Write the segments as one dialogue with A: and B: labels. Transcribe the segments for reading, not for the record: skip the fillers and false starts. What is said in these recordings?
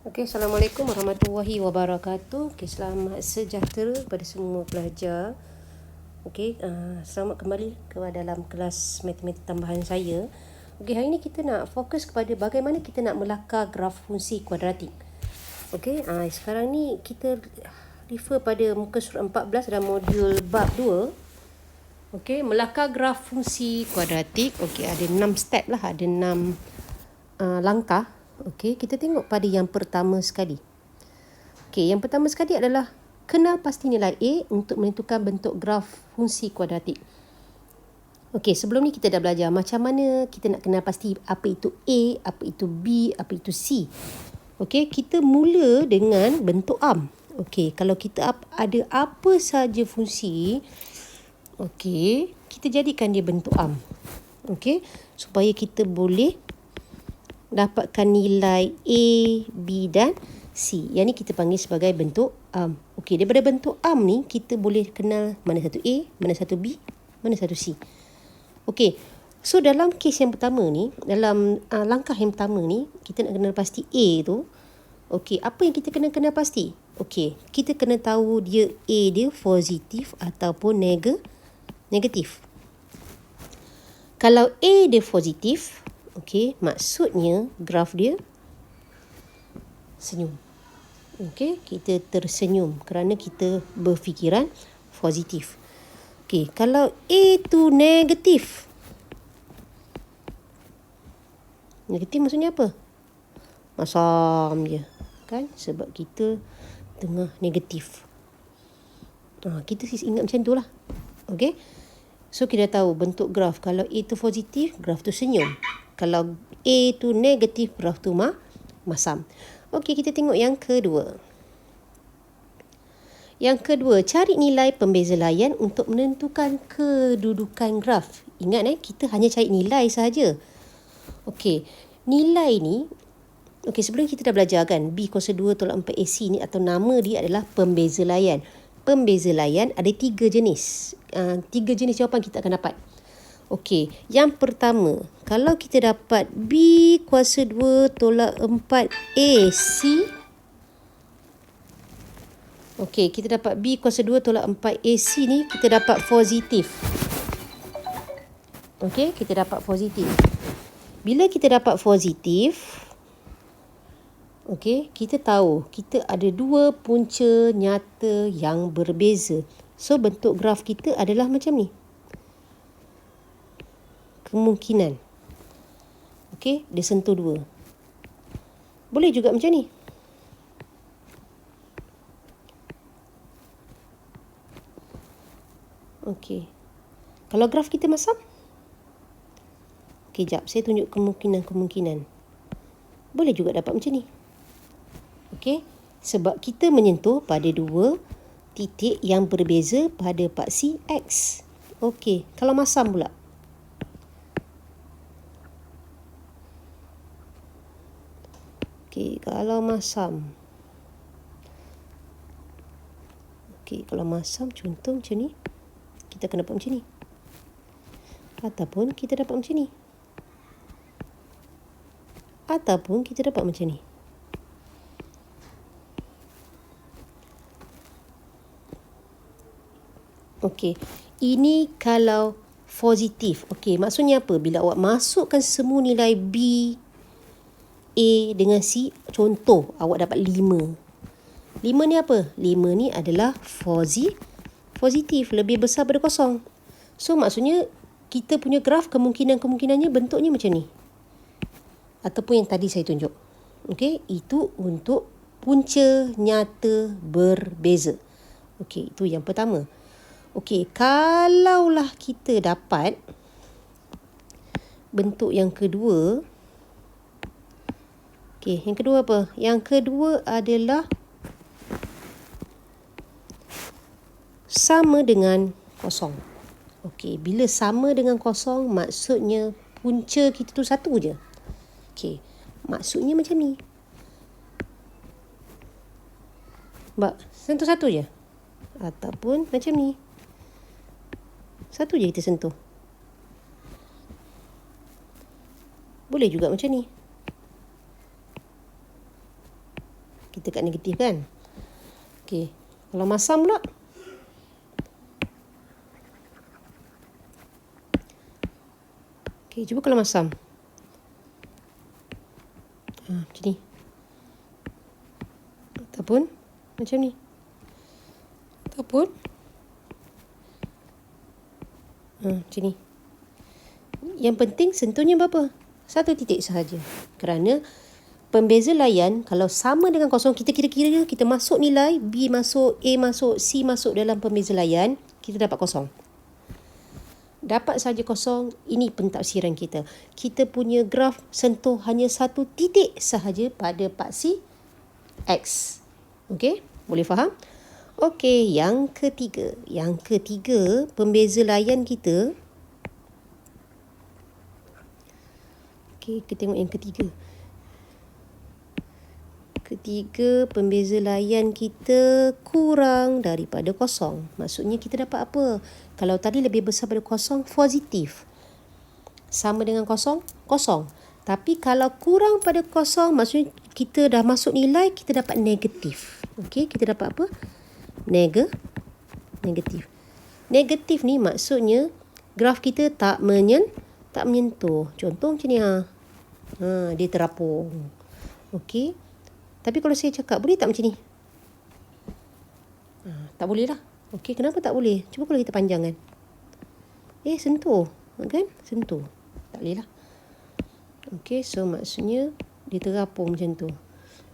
A: Okey, Assalamualaikum warahmatullahi wabarakatuh. Okey, selamat sejahtera pada semua pelajar. Okey, selamat kembali ke dalam kelas matematik tambahan saya. Okey, hari ini kita nak fokus kepada bagaimana kita nak melakar graf fungsi kuadratik. Okey, sekarang ni kita refer pada muka surat 14 dalam modul bab 2. Okey, melakar graf fungsi kuadratik. Okey, ada 6 step lah, ada 6 langkah. Okey, kita tengok pada yang pertama sekali. Okey, yang pertama sekali adalah kenal pasti nilai A untuk menentukan bentuk graf fungsi kuadratik. Okey, sebelum ni kita dah belajar macam mana kita nak kenal pasti apa itu A, apa itu B, apa itu C. Okey, kita mula dengan bentuk am. Okey, kalau kita ada apa saja fungsi, okey, kita jadikan dia bentuk am. Okey, supaya kita boleh dapatkan nilai A, B dan C. Yang ni kita panggil sebagai bentuk am. Okey, daripada bentuk am ni kita boleh kenal mana satu A, mana satu B, mana satu C. Okey, so dalam kes yang pertama ni, dalam langkah yang pertama ni, kita nak kenal pasti A tu. Okey, apa yang kita kena kenal pasti? Okey, kita kena tahu dia A dia positif ataupun negatif. Kalau A dia positif, okey, maksudnya graf dia senyum. Okey, kita tersenyum kerana kita berfikiran positif. Okey, kalau A tu negatif. Negatif maksudnya apa? Masam je, kan? Sebab kita tengah negatif. Kita ingat macam tu lah. Okey. So kita tahu bentuk graf. Kalau A tu positif, graf tu senyum. Kalau A tu negatif, graf tu masam. Okey, kita tengok yang kedua. Yang kedua, cari nilai pembeza layan untuk menentukan kedudukan graf. Ingat kita hanya cari nilai sahaja. Okey, nilai ni, okey, sebelum kita dah belajar kan, B kuasa 2 tolak 4 AC ni atau nama dia adalah pembeza layan. Pembeza layan ada 3 jenis. 3 jenis jawapan kita akan dapat. Okey, yang pertama, kalau kita dapat B kuasa 2 tolak 4 AC. Okey, kita dapat B kuasa 2 tolak 4 AC ni, kita dapat positif. Okey, kita dapat positif. Bila kita dapat positif, okey, kita tahu kita ada dua punca nyata yang berbeza. So, bentuk graf kita adalah macam ni. Kemungkinan. Okey, dia sentuh dua. Boleh juga macam ni. Okey. Kalau graf kita masam? Okey, jap. Saya tunjuk kemungkinan-kemungkinan. Boleh juga dapat macam ni. Okey. Sebab kita menyentuh pada dua titik yang berbeza pada paksi X. Okey. Kalau masam pula. Okey, kalau masam. Okey, kalau masam contoh macam ni. Kita akan dapat macam ni. Ataupun kita dapat macam ni. Ataupun kita dapat macam ni. Okey, ini kalau positif. Okey, maksudnya apa? Bila awak masukkan semua nilai B, A dengan C, contoh awak dapat 5. 5 ni apa? 5 ni adalah positif, lebih besar daripada kosong. So, maksudnya kita punya graf kemungkinan-kemungkinannya bentuknya macam ni. Ataupun yang tadi saya tunjuk. Okey, itu untuk punca nyata berbeza. Okey, itu yang pertama. Okey, kalaulah kita dapat bentuk yang kedua. Okey, yang kedua apa? Yang kedua adalah sama dengan kosong. Okey, bila sama dengan kosong, maksudnya punca kita tu satu je. Okey, maksudnya macam ni. Sentuh satu je. Ataupun macam ni. Satu je kita sentuh. Boleh juga macam ni. Kita kat negatif kan. Okey. Kalau masam pula. Okey, cuba kalau masam. Macam ni. Ataupun macam ni. Ataupun macam ni. Yang penting sentuhnya berapa? 1 titik sahaja. Kerana pembeza layan kalau sama dengan kosong, kita kira-kira, kita masuk nilai, B masuk, A masuk, C masuk dalam pembeza layan, kita dapat kosong. Dapat saja kosong, ini pentafsiran kita. Kita punya graf sentuh hanya 1 titik sahaja pada paksi X. Okey, boleh faham? Okey, yang ketiga. Yang ketiga, pembeza layan kita. Okey, kita tengok yang ketiga. Ketiga, pembeza layan kita kurang daripada kosong. Maksudnya kita dapat apa? Kalau tadi lebih besar daripada kosong, positif. Sama dengan kosong, kosong. Tapi kalau kurang pada kosong, maksudnya kita dah masuk nilai, kita dapat negatif. Okey, kita dapat apa? Negatif. Negatif ni maksudnya graf kita tak menyentuh. Contoh macam ni dia terapung. Okey. Tapi kalau saya cakap, boleh tak macam ni? Tak boleh lah. Okey, kenapa tak boleh? Cuba kalau kita panjangkan. Sentuh. Kan? Sentuh. Tak boleh lah. Okey, so maksudnya dia terapung macam tu.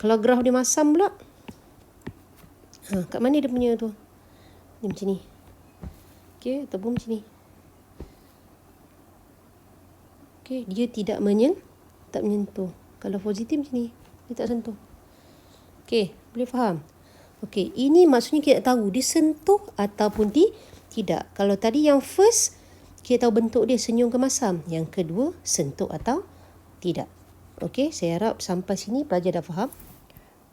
A: Kalau graf dia masam pula. Kat mana dia punya tu? Dia macam ni. Okey, ataupun macam ni. Okey, dia tak menyentuh. Kalau positif macam ni, dia tak sentuh. Okey, boleh faham? Okey, ini maksudnya kita tahu dia sentuh ataupun tidak. Kalau tadi yang first, kita tahu bentuk dia senyum ke masam. Yang kedua, sentuh atau tidak. Okey, saya harap sampai sini pelajar dah faham.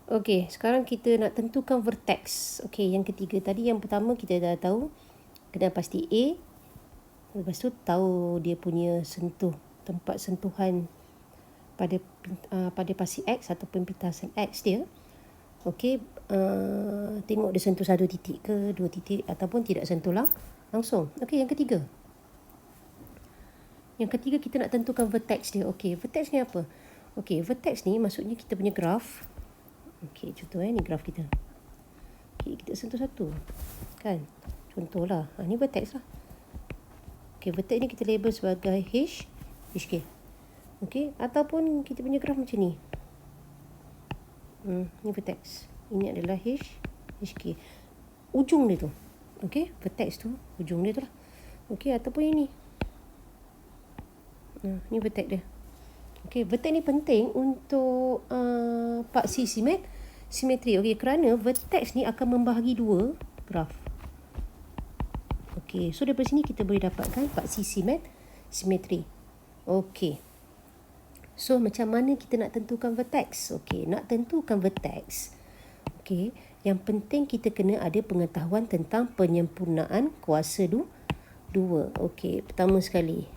A: Okey, sekarang kita nak tentukan vertex. Okey, yang ketiga. Tadi yang pertama kita dah tahu kena pasti A. Lepas tu tahu dia punya tempat sentuhan pada pasti X atau pintasan X dia. Okey, tengok dia sentuh 1 titik ke 2 titik ataupun tidak sentuh langsung. Okey, yang ketiga. Yang ketiga kita nak tentukan vertex dia. Okey, vertex ni apa? Okey, vertex ni maksudnya kita punya graf. Okey, contoh ni graf kita. Okey, kita sentuh 1. Kan? Contohlah. Ni vertex lah. Okey, vertex ni kita label sebagai HK. Okey, ataupun kita punya graf macam ni. Ni vertex. Ini adalah HK. Ujung dia tu. Okey, vertex tu ujung dia tu lah. Okey, ataupun ini. Ni vertex dia. Okey, vertex ni penting untuk paksi simetri. Okey, kerana vertex ni akan membahagi 2 graf. Okey, so daripada sini kita boleh dapatkan paksi simetri. Okey. So, macam mana kita nak tentukan vertex? Okey, nak tentukan vertex. Okey, yang penting kita kena ada pengetahuan tentang penyempurnaan kuasa 2. Okey, pertama sekali.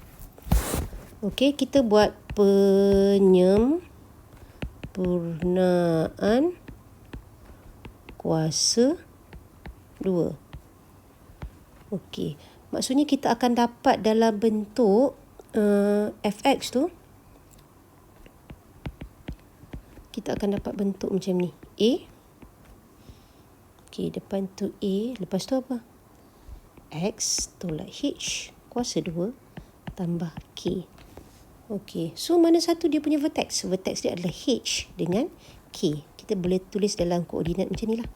A: Okey, kita buat penyempurnaan kuasa 2. Okey, maksudnya kita akan dapat dalam bentuk fx tu. Kita akan dapat bentuk macam ni. A. Okey, depan tu A. Lepas tu apa? X tolak H. Kuasa 2 tambah K. Okey, so mana satu dia punya vertex? Vertex dia adalah H dengan K. Kita boleh tulis dalam koordinat macam ni lah.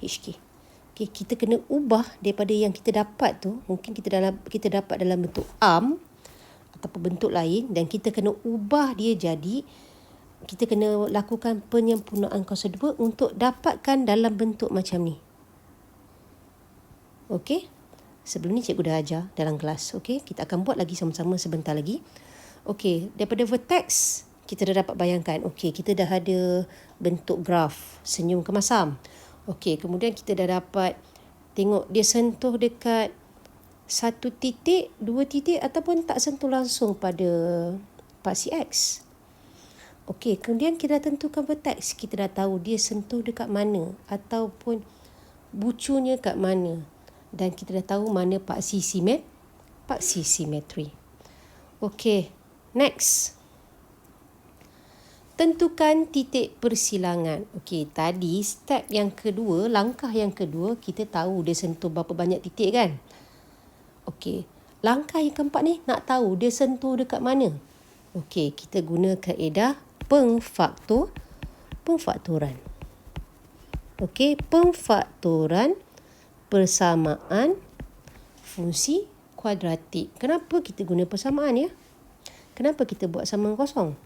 A: HK. Okey, kita kena ubah daripada yang kita dapat tu. Mungkin kita dapat dalam bentuk arm ataupun bentuk lain. Dan kita kena ubah dia jadi, kita kena lakukan penyempurnaan kuasa 2 untuk dapatkan dalam bentuk macam ni. Okey. Sebelum ni cikgu dah ajar dalam kelas. Okey, kita akan buat lagi sama-sama sebentar lagi. Okey, daripada vertex kita dah dapat bayangkan. Okey, kita dah ada bentuk graf senyum ke masam. Okey, kemudian kita dah dapat tengok dia sentuh dekat 1 titik, 2 titik ataupun tak sentuh langsung pada paksi X. Okey, kemudian kita dah tentukan vertex. Kita dah tahu dia sentuh dekat mana ataupun bucunya kat mana. Dan kita dah tahu mana paksi simetri. Okey, next. Tentukan titik persilangan. Okey, tadi step yang kedua, langkah yang kedua, kita tahu dia sentuh berapa banyak titik kan? Okey, langkah yang keempat ni nak tahu dia sentuh dekat mana? Okey, kita guna kaedah pemfaktoran. Okey, pemfaktoran persamaan fungsi kuadratik. Kenapa kita guna persamaan ya? Kenapa kita buat sama kosong?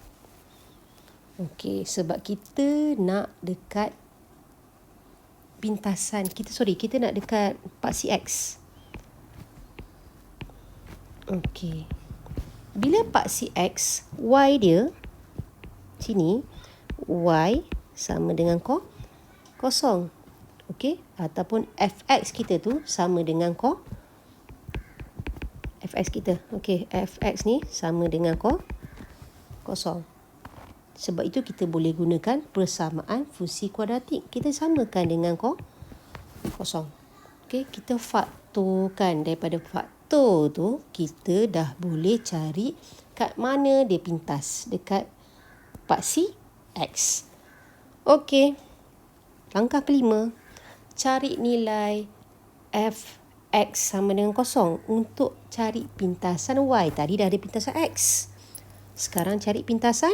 A: Okey, sebab kita nak dekat pintasan. Kita nak dekat paksi X. Okey. Bila paksi X, Y dia sini, Y sama dengan kosong. Okey, ataupun Fx kita tu sama dengan Fx kita. Okey, Fx ni sama dengan kosong. Sebab itu kita boleh gunakan persamaan fungsi kuadratik. Kita samakan dengan kosong. Okey, kita faktorkan. Daripada faktor tu, kita dah boleh cari kat mana dia pintas. Dekat paksi X. Okey, langkah kelima. Cari nilai Fx sama dengan kosong untuk cari pintasan Y. Tadi dah ada pintasan X. Sekarang cari pintasan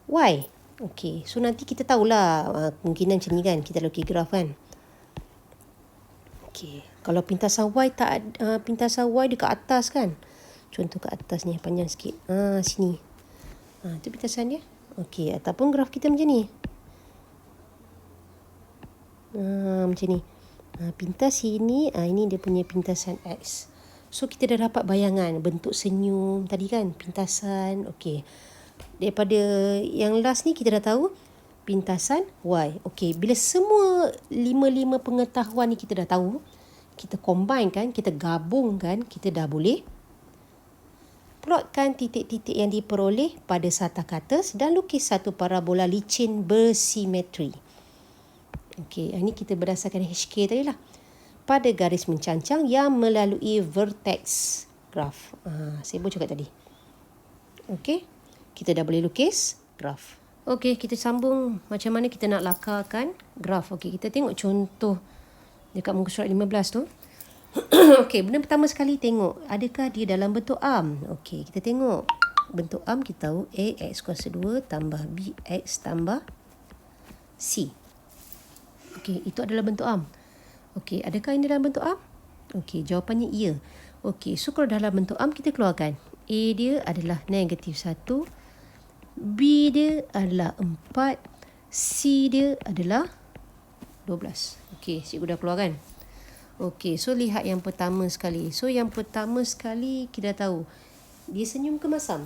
A: Y. Okey, so nanti kita tahulah kemungkinan macam ni kan. Kita lukis graf kan. Okey, kalau pintasan Y pintasan Y dekat atas kan. Contoh kat atas ni panjang sikit. Sini. Tu pintasan dia. Okey, ataupun graf kita macam ni. Macam ni. Pintas sini, ini dia punya pintasan X. So kita dah dapat bayangan bentuk senyum tadi kan, pintasan. Okey. Daripada yang last ni kita dah tahu pintasan Y. Okey, bila semua lima pengetahuan ni kita dah tahu, kita combine kan, kita gabungkan, kita dah boleh plotkan titik-titik yang diperoleh pada sartakartas dan lukis satu parabola licin bersimetri. Okey, ini kita berdasarkan HK tadi lah. Pada garis mencancang yang melalui vertex graf. Saya pun cakap tadi. Okey, kita dah boleh lukis graf. Okey, kita sambung macam mana kita nak lakarkan graf. Okey, kita tengok contoh dekat muka surat 15 tu. Okey, benda pertama sekali tengok, adakah dia dalam bentuk arm? Okey, kita tengok. Bentuk arm kita tahu A X kuasa 2 tambah B X tambah C. Okey, itu adalah bentuk arm. Okey, adakah ini dalam bentuk arm? Okey, jawapannya ya. Okey, so kalau dalam bentuk arm kita keluarkan. A dia adalah -1, B dia adalah 4, C dia adalah 12. Okey, cikgu dah keluarkan. Okey, so lihat yang pertama sekali. So yang pertama sekali kita dah tahu dia senyum ke masam?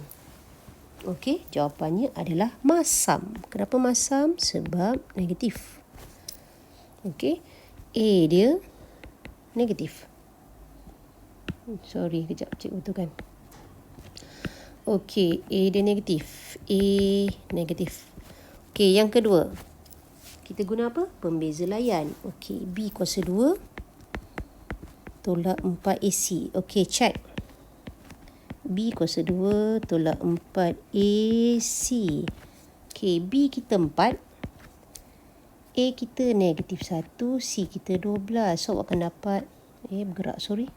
A: Okey, jawapannya adalah masam. Kenapa masam? Sebab negatif. Okey, A dia negatif. Sorry, kejap cikgu betulkan. Okey, A dia negatif. A negatif. Okey, yang kedua. Kita guna apa? Pembeza layan. Okey, B kuasa 2 tolak 4AC. Okey, check. B kuasa 2 tolak 4AC. Okey, B kita 4. A kita -1, C kita 12. So, akan dapat, bergerak, sorry.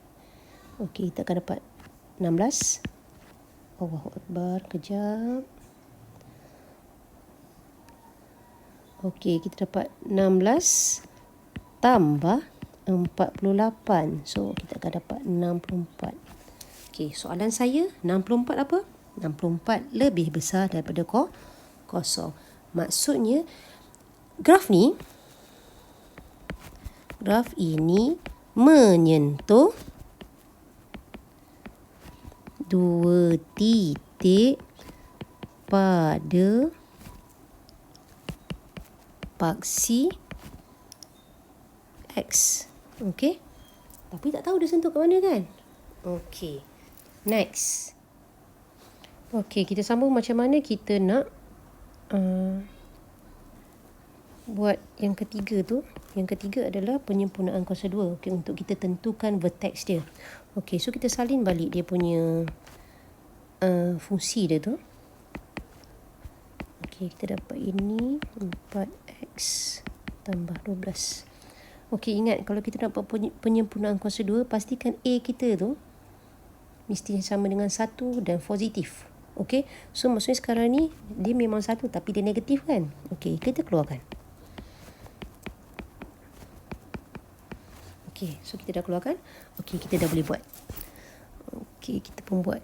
A: Okey, kita akan dapat 16. Allahu Akbar, kejap. Okey, kita dapat 16 tambah 48. So, kita akan dapat 64. Okey, soalan saya, 64 apa? 64 lebih besar daripada kosong. Maksudnya, graf ini menyentuh 2 titik pada paksi X. Okey. Tapi tak tahu dia sentuh ke mana kan? Okey. Next. Okey, kita sambung macam mana kita nak buat yang ketiga tu. Yang ketiga adalah penyempurnaan kuasa 2. Okay, untuk kita tentukan vertex dia. Okay, so kita salin balik dia punya fungsi dia tu. Okay, kita dapat ini 4x tambah 12. Okay, ingat kalau kita dapat penyempurnaan kuasa 2, pastikan A kita tu mesti sama dengan 1 dan positif. Okay, so maksudnya sekarang ni dia memang 1 tapi dia negatif kan. Okay, kita keluarkan. Okay, so kita dah keluarkan. Okay, kita dah boleh buat. Okay, kita pun buat.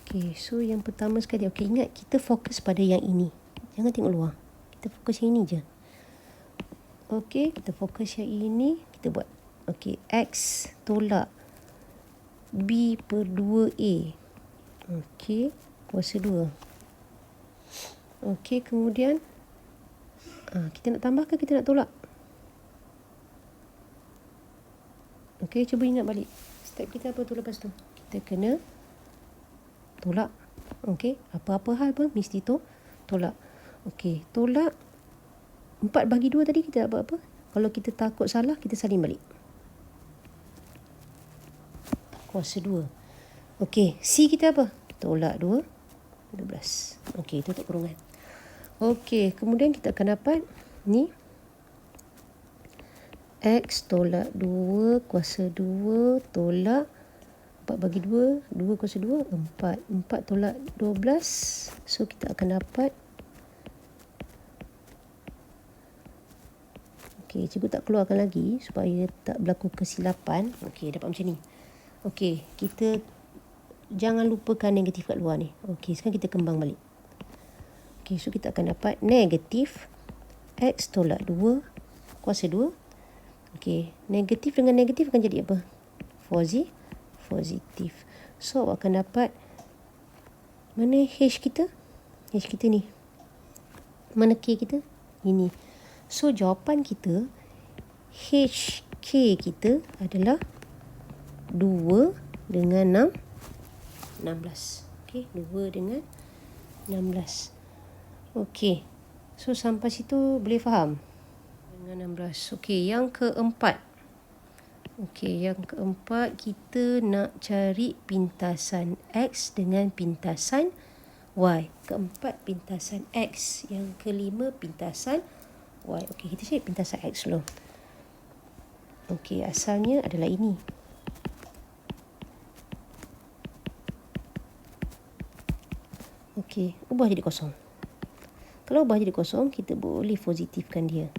A: Okay, so yang pertama sekali, okay, ingat kita fokus pada yang ini. Jangan tengok luar. Kita fokus yang ini je. Okay, kita fokus yang ini, kita buat. Okay, X tolak B per 2A. Okay, kuasa 2. Okay, kemudian kita nak tambah ke kita nak tolak? Okay, cuba ingat balik. Step kita apa tu lepas tu? Kita kena tolak. Okay, apa-apa hal pun mesti tu tolak. Okay, tolak 4/2 tadi kita dapat apa? Kalau kita takut salah, kita salin balik. Kuasa 2. Okay, C kita apa? Tolak 2, 12. Okay, tutup kurungan. Okay, kemudian kita akan dapat ni X tolak 2 kuasa 2 tolak 4/2, 2 kuasa 2, 4. 4 tolak 12. So, kita akan dapat. Okay, cikgu tak keluarkan lagi supaya tak berlaku kesilapan. Okay, dapat macam ni. Okay, kita jangan lupakan negatif kat luar ni. Okay, sekarang kita kembang balik. Okay, so kita akan dapat negatif X tolak 2 kuasa 2. Okay, negatif dengan negatif akan jadi apa? Positif. So, akan dapat mana H kita? H kita ni. Mana K kita? Ini. So, jawapan kita HK kita adalah 2 dengan 16. Okay, 2 dengan 16. Okay, so sampai situ boleh faham? Dengan 16. Okay, yang keempat. Okay, yang keempat kita nak cari pintasan X dengan pintasan Y. Keempat pintasan X. Yang kelima pintasan Y. Okay, kita cari pintasan X dulu. Okay, asalnya adalah ini. Okay, ubah jadi kosong. Kalau ubah jadi kosong, kita boleh positifkan dia.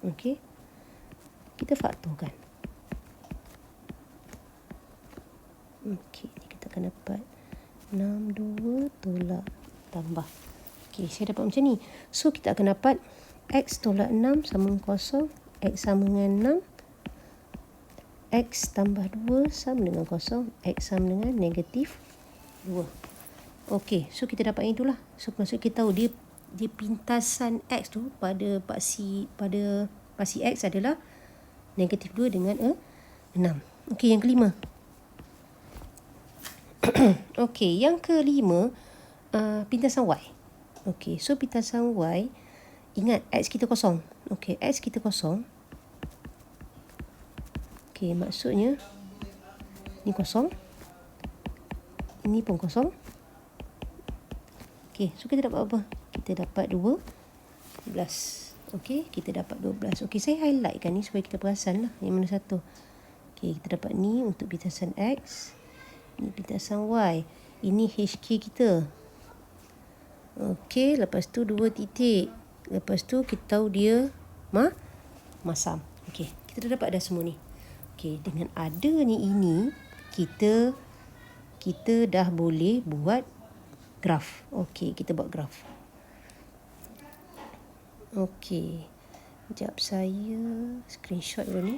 A: Okay, kita faktorkan. Okay, kita akan dapat 62 tolak tambah. Okay, saya dapat macam ni. So, kita akan dapat X tolak 6 sama dengan kosong. X sama dengan 6. X tambah 2 sama dengan kosong. X sama dengan negatif 2. Okey, so kita dapat yang itulah. So maksud kita tahu dia pintasan X tu pada paksi X adalah negatif 2 dengan 6. Okey, yang kelima. Okey, yang kelima pintasan Y. Okey, so pintasan Y, ingat X kita kosong. Okey, X kita kosong. Okey, maksudnya ni kosong. Ini pun kosong. Okey, so kita dapat apa? Kita dapat 12. Okey, kita dapat 12. Okey, saya highlightkan ni supaya kita perasan lah yang mana satu. Okey, kita dapat ni untuk pintasan X. Ini pintasan Y. Ini HK kita. Okey, lepas tu 2 titik. Lepas tu kita tahu dia masam. Okey, kita dah dapat dah semua ni. Okey, dengan ada ni ini, kita dah boleh buat graf. Okey, kita buat graf. Okey. Sekejap saya screenshot dulu ni.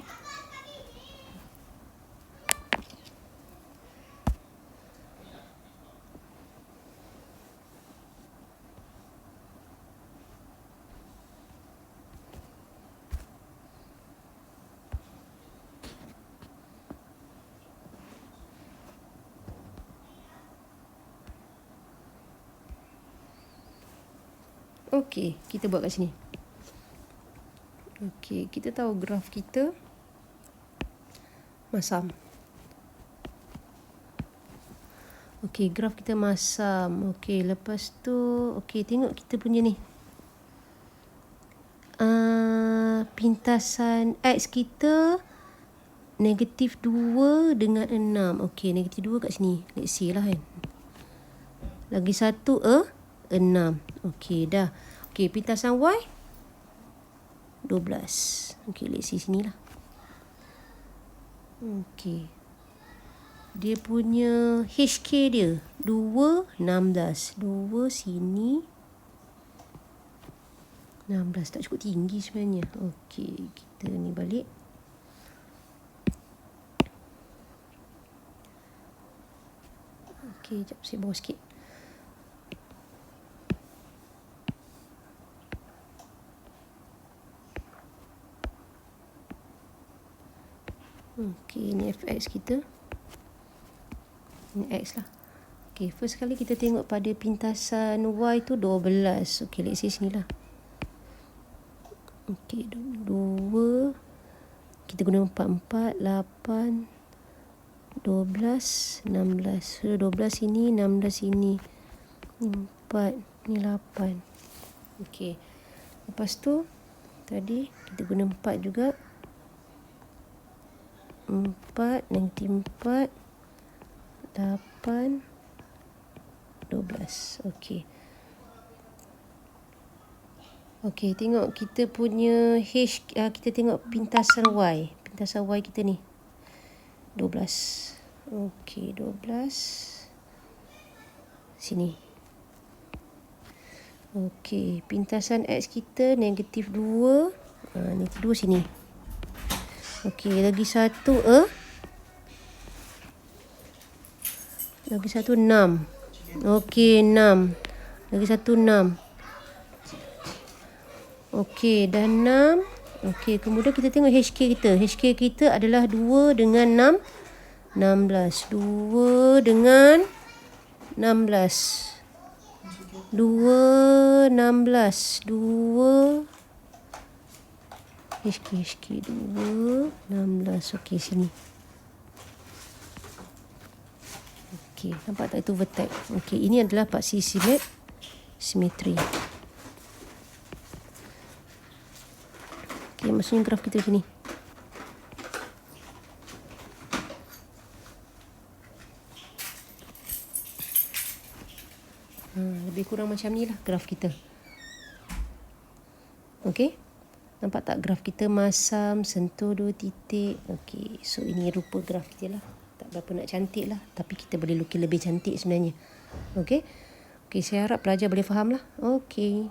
A: Okey, kita buat kat sini. Okey, kita tahu graf kita masam. Okey, graf kita masam. Okey, lepas tu okey, tengok kita punya ni. Pintasan X kita negatif 2 dengan 6. Okey, negatif 2 kat sini. Let's say lah kan. Lagi satu 6. Okey, dah. Okey, pintasan Y 12. Okey, let's say sini lah. Okey. Dia punya HK dia 2, 16. 2 sini 16. Tak cukup tinggi sebenarnya. Okey, kita ni balik. Okey, sekejap saya bawa sikit. Okey, ni fx kita. Ini x lah. Okey, first kali kita tengok pada pintasan y tu 12. Okey, let's say sini lah. Okey, 2. Kita guna 4, 8, 12, 16. So, 12 sini, 16 sini. Ni 4, ni 8. Okey. Lepas tu, tadi kita guna 4 juga. 4, negatif 4. 8, 12. Okey. Okey, tengok kita punya kita tengok pintasan Y. Pintasan Y kita ni 12. Okey, 12. Sini. Okey, pintasan X kita negatif 2. Negatif 2 sini. Okey, lagi satu lagi satu 6. Okey, 6. Lagi satu 6. Okey, dah 6. Okey, kemudian kita tengok HK kita. HK kita adalah 2 dengan 6. 16. 2 dengan 16. 2, 16. 2. HK 2, 16. Okey, sini. Okey, nampak tak itu vertex? Okey, ini adalah paksi simetri. Okey, maksudnya graf kita sini. Lebih kurang macam ni lah graf kita. Okey, nampak tak graf kita masam, sentuh 2 titik. Okey, so ini rupa graf kita lah. Tak berapa nak cantik lah, tapi kita boleh lukis lebih cantik sebenarnya. Okey. Okey, saya harap pelajar boleh faham lah. Okey.